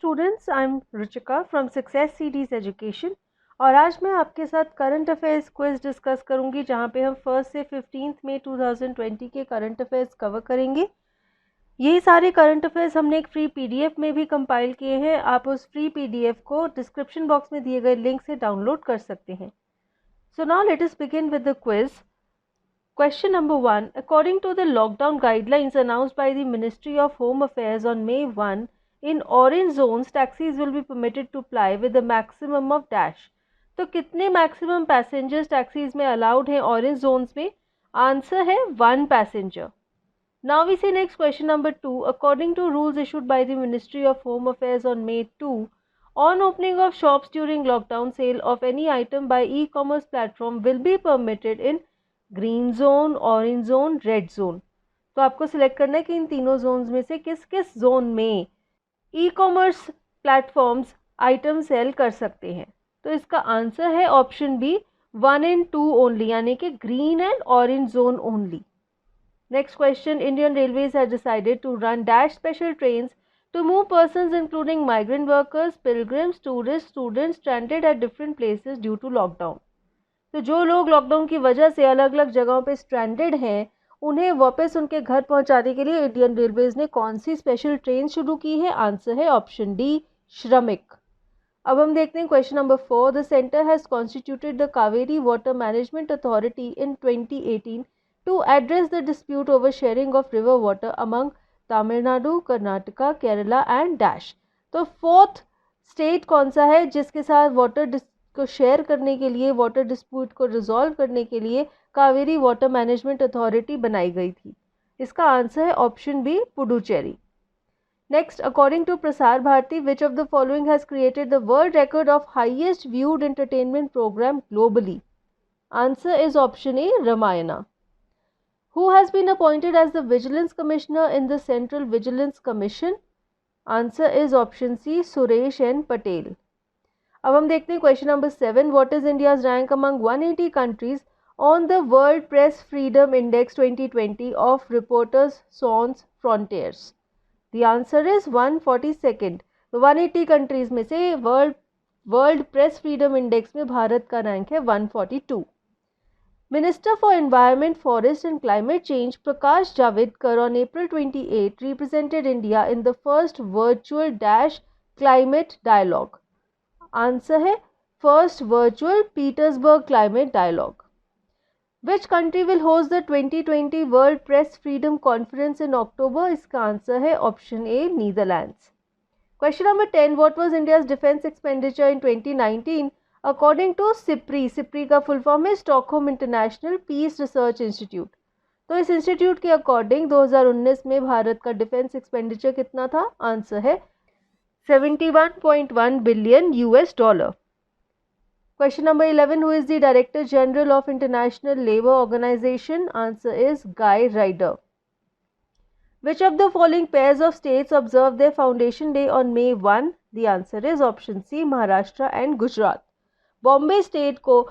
Students, I am Ruchika from success series education और आज मैं आपके साथ करंट अफेयर्स क्विज डिस्कस करूंगी जहां पे हम 1 से 15 मई 2020 के करंट अफेयर्स कवर करेंगे। यही सारे करंट अफेयर्स हमने एक फ्री पीडीएफ में भी कंपाइल किए हैं। आप उस फ्री पीडीएफ को डिस्क्रिप्शन बॉक्स में दिए गए लिंक से डाउनलोड कर सकते हैं। So now let us begin with the quiz. Question number 1. According to the lockdown guidelines announced by the Ministry of Home Affairs on May 1, in orange zones, taxis will be permitted to ply with a maximum of dash. तो कितने maximum passengers taxis में allowed हैं orange zones में? Answer है 1 passenger. Now we see next question number 2. According to rules issued by the Ministry of Home Affairs on May 2, on opening of shops during lockdown, sale of any item by e-commerce platform will be permitted in green zone, orange zone, red zone. तो आपको select करना है कि इन तीनों Jones में से किस किस जोन में e commerce platforms item sell कर सकते हैं। तो इसका आंसर है ऑप्शन बी 1 and 2 ओनली, यानी कि green and orange zone only. Next question. Indian Railways has decided to run dash special trains to move persons including migrant workers, pilgrims, tourist, students stranded at different places due to lockdown. तो जो लोग lockdown की वजह से अलग अलग जगहों पे स्ट्रैंडेड हैं, उन्हें वापस उनके घर पहुंचाने के लिए इंडियन रेलवेज ने कौन सी स्पेशल ट्रेन शुरू की है? आंसर है ऑप्शन डी श्रमिक। अब हम देखते हैं question number 4। The centre has constituted the Cauvery water management authority in 2018 to address the dispute over sharing of river water among Tamil Nadu, Karnataka, Kerala and dash. तो फोर्थ स्टेट कौन सा है जिसके साथ वाटर को शेयर करने के लिए, वाटर डिस्प्यूट को रिजॉल्व करने के लिए कावेरी वाटर मैनेजमेंट अथॉरिटी बनाई गई थी? इसका आंसर है option B Puducherry. Next, according to Prasar Bharati, which of the following has created the world record of highest viewed entertainment program globally? Answer is option A Ramayana. Who has been appointed as the vigilance commissioner in the central vigilance commission? Answer is option C Suresh N Patel. अब हम देखते हैं question number 7। What is India's rank among 180 countries on the world press freedom index 2020 of Reporters Sans Frontieres? The answer is 142nd। तो 180 countries में से world press freedom index में भारत का rank है 142। Minister for environment, forest and climate change Prakash Javadekar on April 28 represented India in the first virtual dash climate dialogue. Answer है first virtual Petersberg climate dialogue. Which country will host the 2020 world press freedom conference in October? इसका answer है option A Netherlands. Question number 10। What was India's defence expenditure in 2019 according to SIPRI? SIPRI का full form है Stockholm international piece research institute. तो इस institute के according 2019 में भारत का defence expenditure कितना था? आंसर है 71.1 billion US dollar. Question number 11. Who is the Director General of International Labour Organization? Answer is Guy Ryder. Which of the following pairs of states observe their foundation day on May 1? The answer is option C, Maharashtra and Gujarat. Bombay state को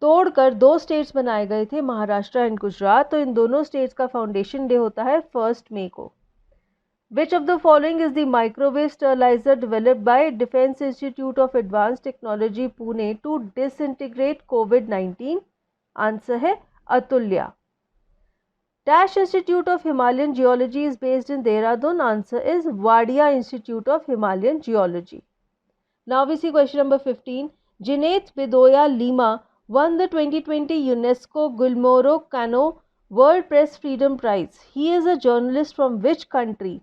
तोड़कर दो states बनाए गए थे, Maharashtra and Gujarat. तो इन दोनों states का foundation day होता है 1 मई को। Which of the following is the microwave sterilizer developed by Defence Institute of Advanced Technology Pune to disintegrate COVID-19? Answer है Atulya. Dash Institute of Himalayan Geology is based in Dehradun. Answer is Wadia Institute of Himalayan Geology. Now we see question number 15. Jinesh Bedoya Lima won the 2020 UNESCO Gilmore Cano World Press Freedom Prize. He is a journalist from which country?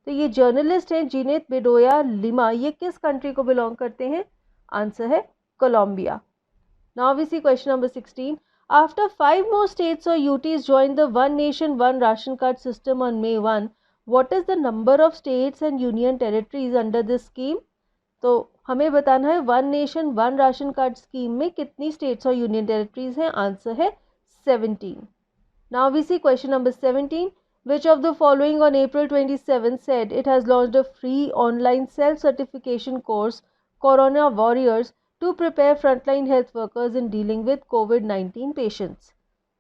तो ये journalist हैं जिनेथ बेडोया lima, ये किस country को belong करते हैं? Answer है Columbia. Now we see question number 16. After 5 more states or UTs joined the one nation one ration card system on May 1, what is the number of states and union territories under this scheme? तो हमें बताना है one nation one ration card scheme में कितनी states और union territories हैं? Answer है 17। Now we see question number 17. Which of the following on April 27 said it has launched a free online self-certification course, Corona Warriors, to prepare frontline health workers in dealing with COVID-19 patients?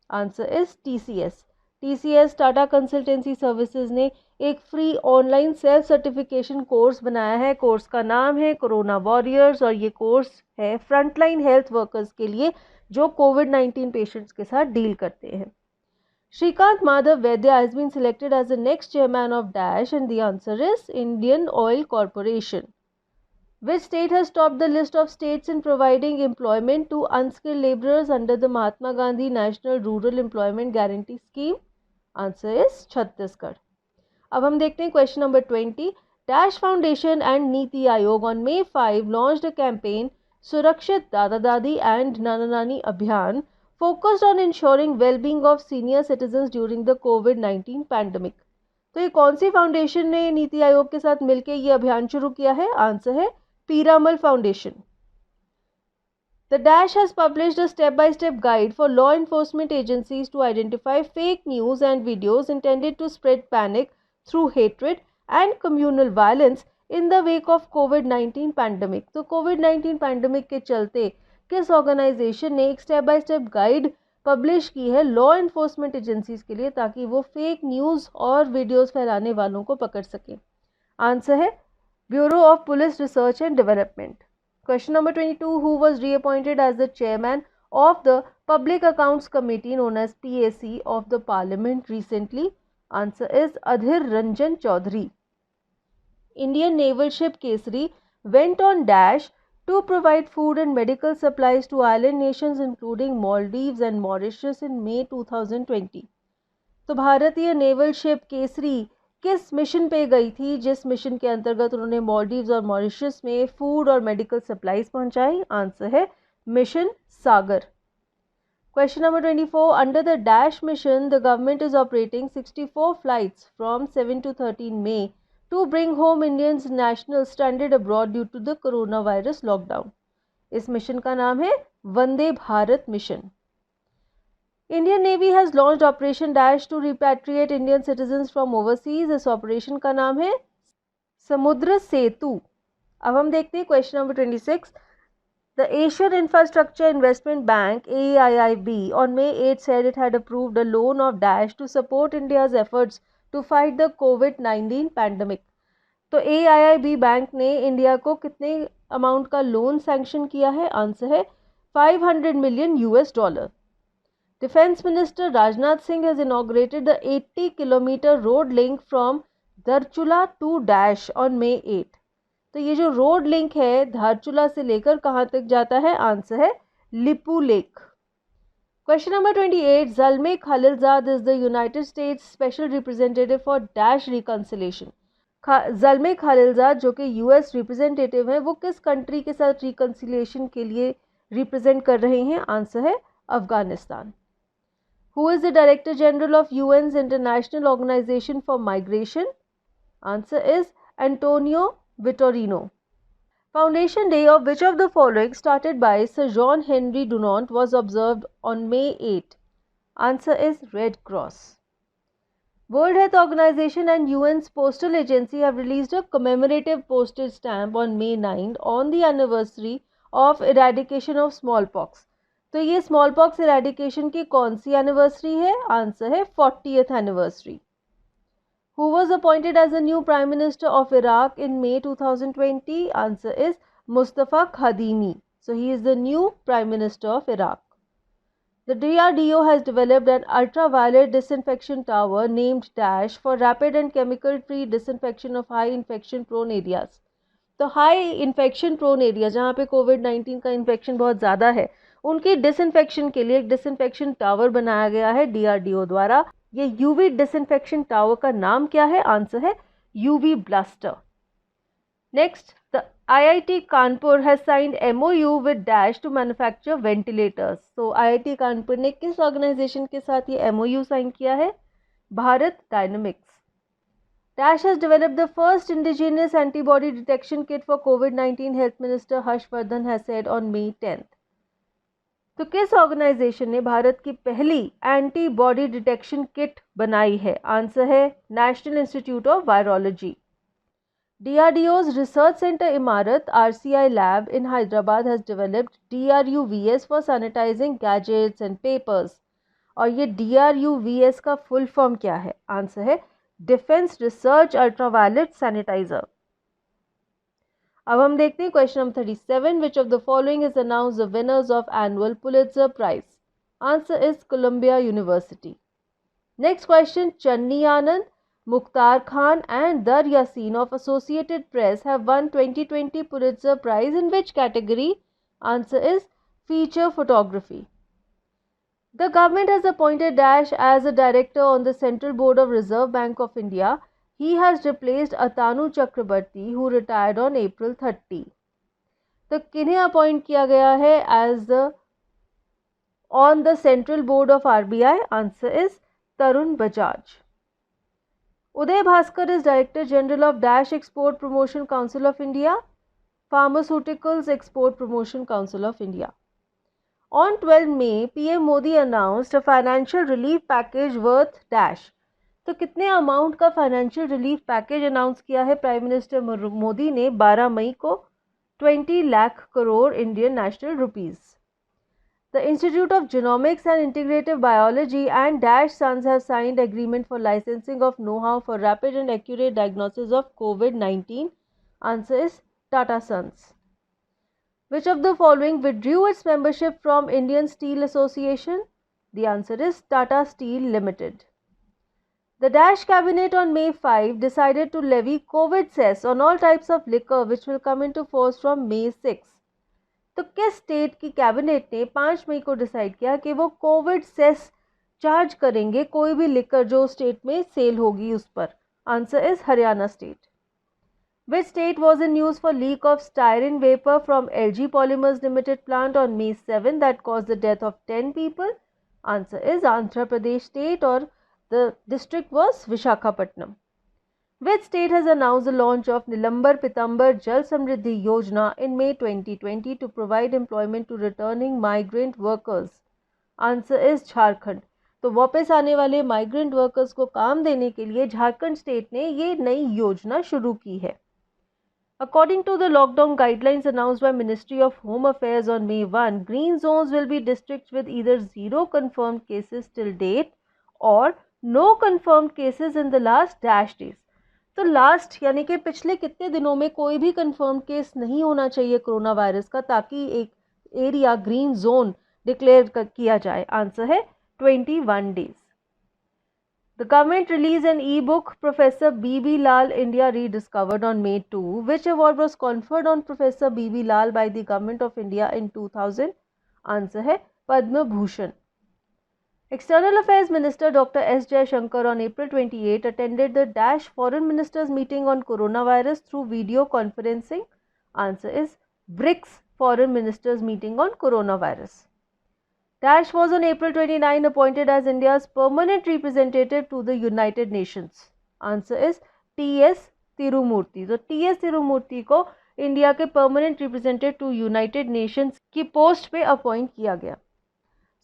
Answer is TCS. TCS Tata consultancy services ने एक free online self certification course बनाया है। Course का नाम है corona warriors और ये course है फ्रंटलाइन हेल्थ वर्कर्स के लिए जो कोविड-19 पेशेंट्स के साथ डील करते हैं। Shrikant Madhav Vaidya has been selected as the next chairman of Dash and the answer is Indian Oil Corporation. Which state has topped the list of states in providing employment to unskilled laborers under the Mahatma Gandhi National Rural Employment Guarantee Scheme? Answer is Chhattisgarh. अब हम देखते हैं question number 20. Dash Foundation and Niti Aayog on May 5 launched a campaign Surakshit Dada Dadi and Nana Nani Abhiyan focused on ensuring well-being of senior citizens during the COVID-19 pandemic. तो ये कौन सी foundation ने नीति आयोग के साथ मिलकर ये अभियान शुरू किया है? आंसर है Piramal Foundation. The Dash has published a step-by-step guide for law enforcement agencies to identify fake news and videos intended to spread panic through hatred and communal violence in the wake of COVID-19 pandemic. तो COVID-19 pandemic के चलते किस organisation ने एक step by step guide publish की है law enforcement agencies के लिए ताकि वो फेक न्यूज़ और वीडियोस फैलाने वालों को पकड़ सकें? आंसर है Bureau of Police Research and Development. Question number 22. Who was reappointed as the chairman of the Public Accounts Committee known as PAC of the Parliament recently? Answer is Adhir Ranjan Chaudhary. Indian naval ship Kesari went on Dash to provide food and medical supplies to island nations including Maldives and Mauritius in May 2020. तो भारतीय naval ship Kesari किस mission पे गई थी जिस mission के अंतर्गत उन्होंने मालदीव्स और मॉरिशस में फूड और मेडिकल सप्लाईज पहुंचाई? आंसर है mission Sagar. Question number 24. Under the dash mission the government is operating 64 flights from 7 to 13 May to bring home Indians national stranded abroad due to the corona virus lockdown. इस mission का नाम है Vande Bharat mission. Indian Navy has launched Operation Dash to repatriate Indian citizens from overseas. इस operation का नाम है समुद्र सेतु. अब हम देखते हैं question number 26. The Asian Infrastructure Investment Bank AIIB on May 8 said it had approved a loan of Dash to support India's efforts to fight the COVID-19 pandemic. तो AIIB बैंक ने इंडिया को कितने अमाउंट का loan sanction किया है? Answer है $500 million. Defence Minister Rajnath Singh has inaugurated the 80-kilometer road link from Dharchula to Dash on May 8. तो ये जो रोड लिंक है धारचूला से लेकर कहाँ तक जाता है? आंसर है Lipulekh. Question number 28. Zalmay Khalilzad is the United States special representative for dash reconciliation. Zalmay Khalilzad जो कि यूएस रिप्रेजेंटेटिव हैं वो किस कंट्री के साथ रिकन्सिलेशन के लिए रिप्रेजेंट कर रहे हैं? आंसर है Afghanistan. Who is the Director General of UN's International Organization for Migration? Answer is Antonio Vitorino. Foundation Day of which of the following started by Sir John Henry Dunant was observed on May 8? Answer is Red Cross. World Health Organization and UN's Postal Agency have released a commemorative postage stamp on May 9 on the anniversary of eradication of smallpox. तो ये small pox eradication की कौन सी anniversary है? Answer है 40th anniversary. Who was appointed as the new prime minister of Iraq in May 2020? Answer is Mustafa Kadhimi. So he is the new prime minister of Iraq. The DRDO has developed an ultraviolet disinfection tower named Dash for rapid and chemical-free disinfection of high infection prone areas. तो high infection prone area जहाँ पे कोविड-19 का infection बहुत ज़्यादा है उनकी disinfection के लिए एक डिसइंफेक्शन टावर बनाया गया है DRDO द्वारा. ये यूवी डिसइंफेक्शन टावर का नाम क्या है? आंसर है UV blaster. Next, the IIT Kanpur has signed MOU with dash to manufacture ventilators. तो IIT कानपुर ने किस ऑर्गेनाइजेशन के साथ ये MOU साइन किया है? Bharat dynamics. Dash has developed the first indigenous antibody detection kit for COVID-19, Health Minister Harshvardhan has said on May 10th. तो किस ऑर्गेनाइजेशन ने भारत की पहली एंटीबॉडी डिटेक्शन किट बनाई है? आंसर है national institute of virology. DRDO's research centre इमारत RCI lab in Hyderabad has developed DRUVS for sanitizing gadgets and papers. और ये DRUVS का फुल फॉर्म क्या है? आंसर है डिफेंस रिसर्च अल्ट्रावायलेट सैनिटाइजर। अब हम देखते हैं question number 37, which of the following is announce the winners of annual Pulitzer prize? Answer is Columbia University. Next question, Channi Anand, Mukhtar Khan and Dar Yassin of Associated Press have won 2020 Pulitzer Prize in which category? Answer is feature photography. The government has appointed Dash as a director on the Central Board of Reserve Bank of India. He has replaced Atanu Chakrabarti who retired on April 30. तो किन्हें appoint किया गया है as the on the Central Board of RBI? Answer is Tarun Bajaj. Uday Bhaskar is Director General of Dash Export Promotion Council of India, Pharmaceuticals Export Promotion Council of India. On 12 May, PM Modi announced a financial relief package worth Dash. तो कितने amount का financial relief package announce किया है prime minister Modi ने 12 मई को? 20 lakh crore Indian national rupees. The Institute of Genomics and Integrative Biology and Dash Sons have signed agreement for licensing of know-how for rapid and accurate diagnosis of COVID-19. Answer is Tata Sons. Which of the following withdrew its membership from Indian Steel Association? The answer is Tata Steel Limited. The Dash cabinet on May 5 decided to levy COVID cess on all types of liquor which will come into force from May 6. तो किस state की cabinet ने 5 मई को decide किया कि वो Covid cess charge करेंगे कोई भी लिकर जो स्टेट में सेल होगी उस पर? Answer is Haryana state. Which state was in news for leak of styrene vapour from LG Polymers Limited plant on May 7 that cause the death of 10 people? Answer is Andhra Pradesh state और the district was Visakhapatnam. Which state has announced the launch of Nilambar Pitambar Jal Samriddhi Yojana in May 2020 to provide employment to returning migrant workers? Answer is Jharkhand. तो वापस आने वाले migrant workers को काम देने के लिए झारखंड स्टेट ने ये नई योजना शुरू की है। According to the lockdown guidelines announced by Ministry of Home Affairs on May 1, green zones will be districts with either zero confirmed cases till date or no confirmed cases in the last dash days. तो last यानी कि पिछले कितने दिनों में कोई भी confirm case नहीं होना चाहिए कोरोना वायरस का ताकि एक एरिया ग्रीन जोन डिक्लेयर किया जाए। आंसर है 21 days. The government release an e book professor BB Lal India Rediscovered on May 2. Which award was conferred on Professor BB Lal by the Government of India in 2000? Answer है Padma Bhushan. External Affairs Minister Dr. S. Jaishankar on April 28 attended the Dash Foreign Ministers meeting on coronavirus through video conferencing. Answer is BRICS Foreign Ministers meeting on coronavirus. Dash was on April 29 appointed as India's permanent representative to the United Nations. Answer is T.S. Tirumurti. तो T.S. Tirumurti को India के permanent representative to United Nations की post पे अपॉइंट किया गया।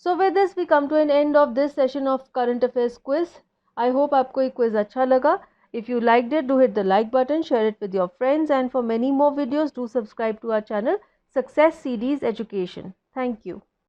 So with this we come to an end of this session of current affairs quiz. I hope आपको ये quiz अच्छा लगा. If you liked it, do hit the like button, share it with your friends, and for many more videos, do subscribe to our channel Success Series Education. Thank you.